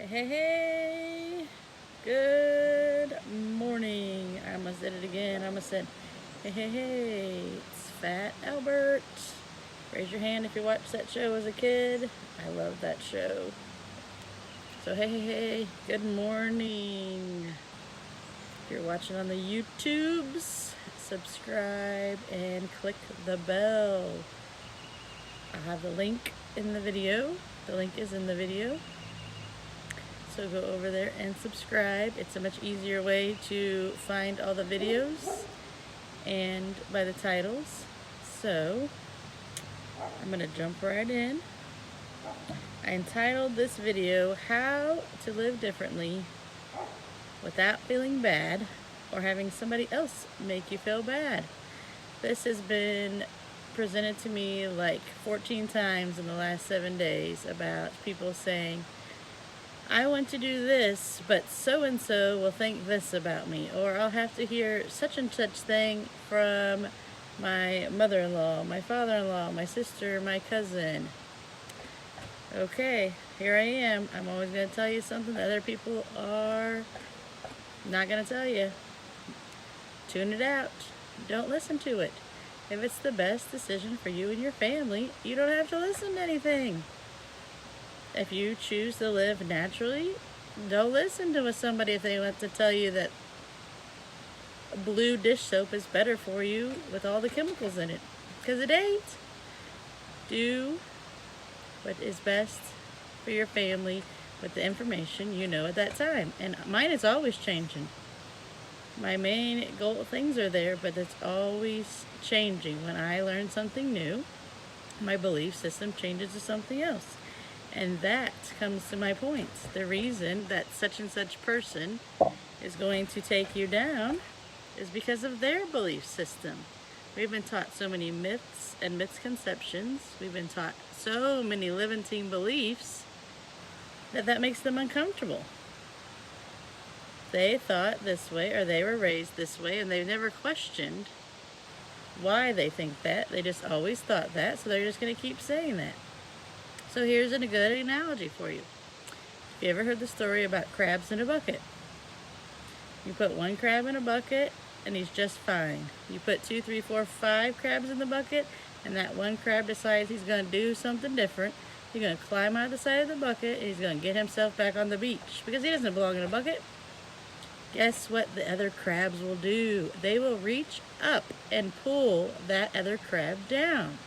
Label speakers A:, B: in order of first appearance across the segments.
A: Hey, hey, good morning. I almost did it again. I almost said, hey, it's Fat Albert. Raise your hand if you watched that show as a kid. I love that show. So, hey, good morning. If you're watching on the YouTubes, subscribe and click the bell. I have the link in the video. The link is in the video. So go over there and subscribe. It's a much easier way to find all the videos and by the titles. So I'm going to jump right in. I entitled this video, How to Live Differently Without Feeling Bad or Having Somebody Else Make You Feel Bad. This has been presented to me like 14 times in the last 7 days about people saying, I want to do this, but so-and-so will think this about me. Or I'll have to hear such and such thing from my mother-in-law, my father-in-law, my sister, my cousin. Okay, here I am. I'm always going to tell you something that other people are not going to tell you. Tune it out. Don't listen to it. If it's the best decision for you and your family, you don't have to listen to anything. If you choose to live naturally, don't listen to somebody if they want to tell you that blue dish soap is better for you with all the chemicals in it, because it ain't. Do what is best for your family with the information you know at that time. And mine is always changing. My main goal things are there, but it's always changing. When I learn something new, my belief system changes to something else. And that comes to my point. The reason that such and such person is going to take you down is because of their belief system. We've been taught so many myths and misconceptions. We've been taught so many limiting beliefs that makes them uncomfortable. They thought this way, or they were raised this way, and they've never questioned why they think that. They just always thought that, so they're just going to keep saying that. So here's a good analogy for you. Have you ever heard the story about crabs in a bucket? You put one crab in a bucket and he's just fine. You put 2, 3, 4, 5 crabs in the bucket and that one crab decides he's going to do something different. He's going to climb out the side of the bucket and he's going to get himself back on the beach because he doesn't belong in a bucket. Guess what the other crabs will do? They will reach up and pull that other crab down,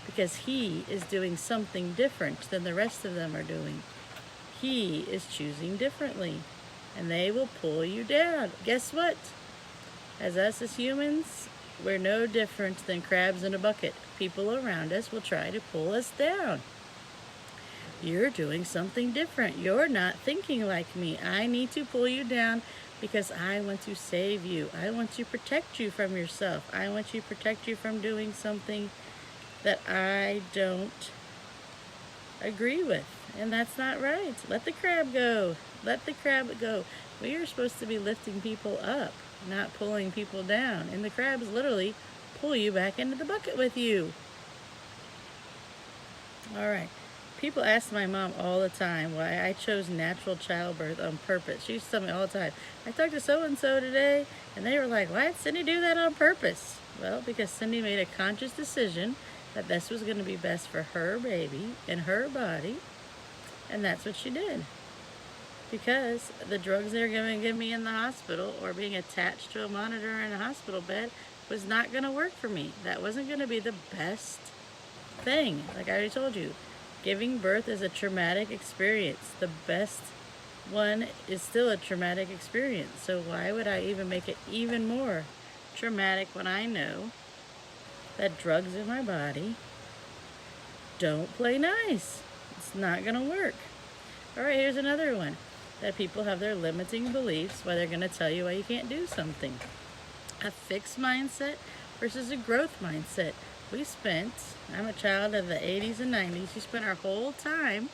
A: because he is doing something different than the rest of them are doing. He is choosing differently, and they will pull you down. Guess what? As humans, we're no different than crabs in a bucket. People around us will try to pull us down. You're doing something different. You're not thinking like me. I need to pull you down because I want to save you. I want to protect you from yourself. I want to protect you from doing something that I don't agree with. And that's not right. Let the crab go. Let the crab go. We are supposed to be lifting people up, not pulling people down. And the crabs literally pull you back into the bucket with you. All right. People ask my mom all the time why I chose natural childbirth on purpose. She used to tell me all the time, I talked to so-and-so today, and they were like, why did Cindy do that on purpose? Well, because Cindy made a conscious decision that this was going to be best for her baby and her body, and that's what she did. Because the drugs they were going to give me in the hospital or being attached to a monitor in a hospital bed was not going to work for me. That wasn't going to be the best thing. Like I already told you, giving birth is a traumatic experience. The best one is still a traumatic experience. So why would I even make it even more traumatic when I know that drugs in my body don't play nice? It's not going to work. All right, here's another one. That people have their limiting beliefs why they're going to tell you why you can't do something. A fixed mindset versus a growth mindset. I'm a child of the 80s and 90s. We spent our whole time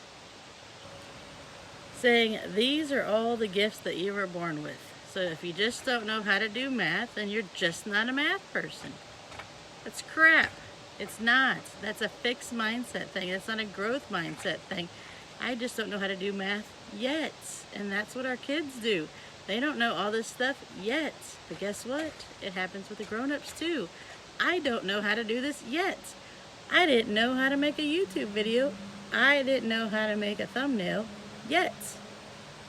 A: saying these are all the gifts that you were born with. So if you just don't know how to do math, then you're just not a math person. That's crap. It's not. That's a fixed mindset thing. That's not a growth mindset thing. I just don't know how to do math yet. And that's what our kids do. They don't know all this stuff yet. But guess what? It happens with the grown-ups too. I don't know how to do this yet. I didn't know how to make a YouTube video. I didn't know how to make a thumbnail yet.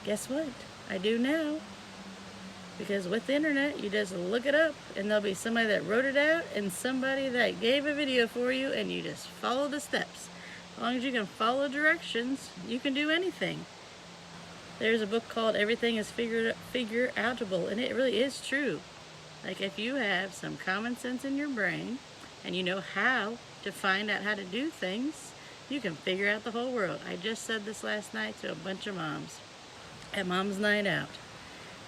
A: Guess what? I do now. Because with the internet, you just look it up and there'll be somebody that wrote it out and somebody that gave a video for you, and you just follow the steps. As long as you can follow directions, you can do anything. There's a book called Everything is Figure-Outable, and it really is true. Like, if you have some common sense in your brain and you know how to find out how to do things, you can figure out the whole world. I just said this last night to a bunch of moms at Mom's Night Out.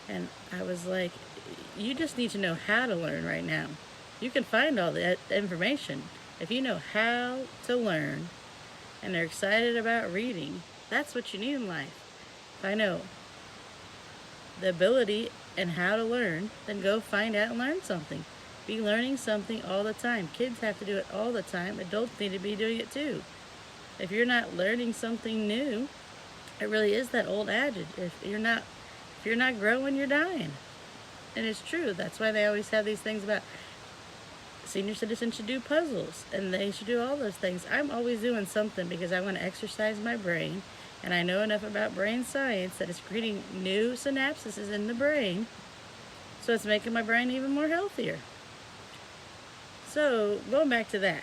A: And I was like, you just need to know how to learn right now. You can find all that information. If you know how to learn and are excited about reading, that's what you need in life. If I know the ability and how to learn, then go find out and learn something. Be learning something all the time. Kids have to do it all the time. Adults need to be doing it too. If you're not learning something new, it really is that old adage. If you're not growing, you're dying. And it's true. That's why they always have these things about senior citizens should do puzzles and they should do all those things. I'm always doing something because I want to exercise my brain, and I know enough about brain science that it's creating new synapses in the brain, so it's making my brain even more healthier. So going back to that,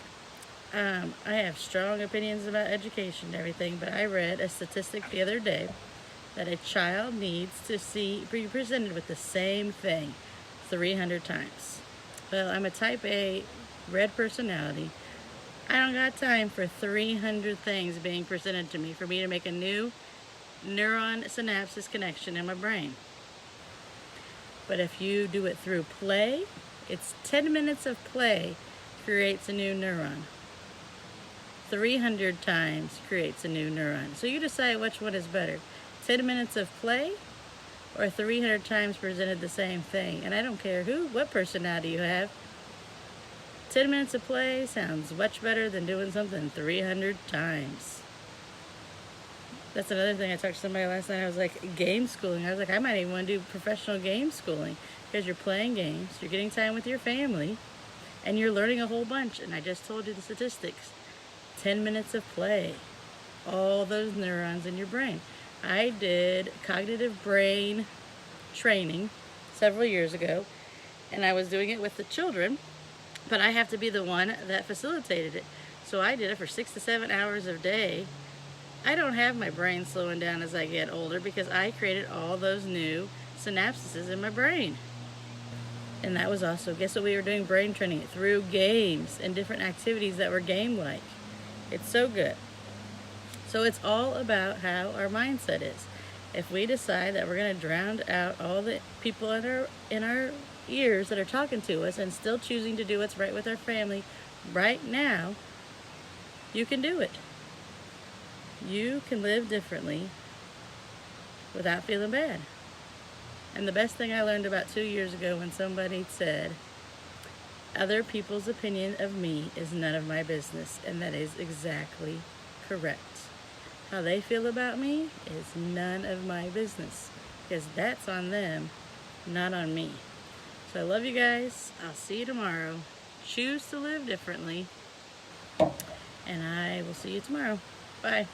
A: I have strong opinions about education and everything, but I read a statistic the other day that a child needs to be presented with the same thing 300 times. Well, I'm a type A red personality. I don't got time for 300 things being presented to me for me to make a new neuron synapses connection in my brain. But if you do it through play, it's 10 minutes of play creates a new neuron. 300 times creates a new neuron. So you decide which one is better. 10 minutes of play or 300 times presented the same thing. And I don't care what personality you have. 10 minutes of play sounds much better than doing something 300 times. That's another thing. I talked to somebody last night. I was like, game schooling. I was like, I might even want to do professional game schooling, because you're playing games, you're getting time with your family, and you're learning a whole bunch. And I just told you the statistics. 10 minutes of play. All those neurons in your brain. I did cognitive brain training several years ago, and I was doing it with the children, but I have to be the one that facilitated it. So I did it for 6 to 7 hours a day. I don't have my brain slowing down as I get older because I created all those new synapses in my brain. And that was also, guess what, we were doing brain training through games and different activities that were game-like. It's so good. So it's all about how our mindset is. If we decide that we're going to drown out all the people in our ears that are talking to us and still choosing to do what's right with our family right now, you can do it. You can live differently without feeling bad. And the best thing I learned about 2 years ago, when somebody said, other people's opinion of me is none of my business, and that is exactly correct. How they feel about me is none of my business, because that's on them, not on me. So I love you guys. I'll see you tomorrow. Choose to live differently, and I will see you tomorrow. Bye.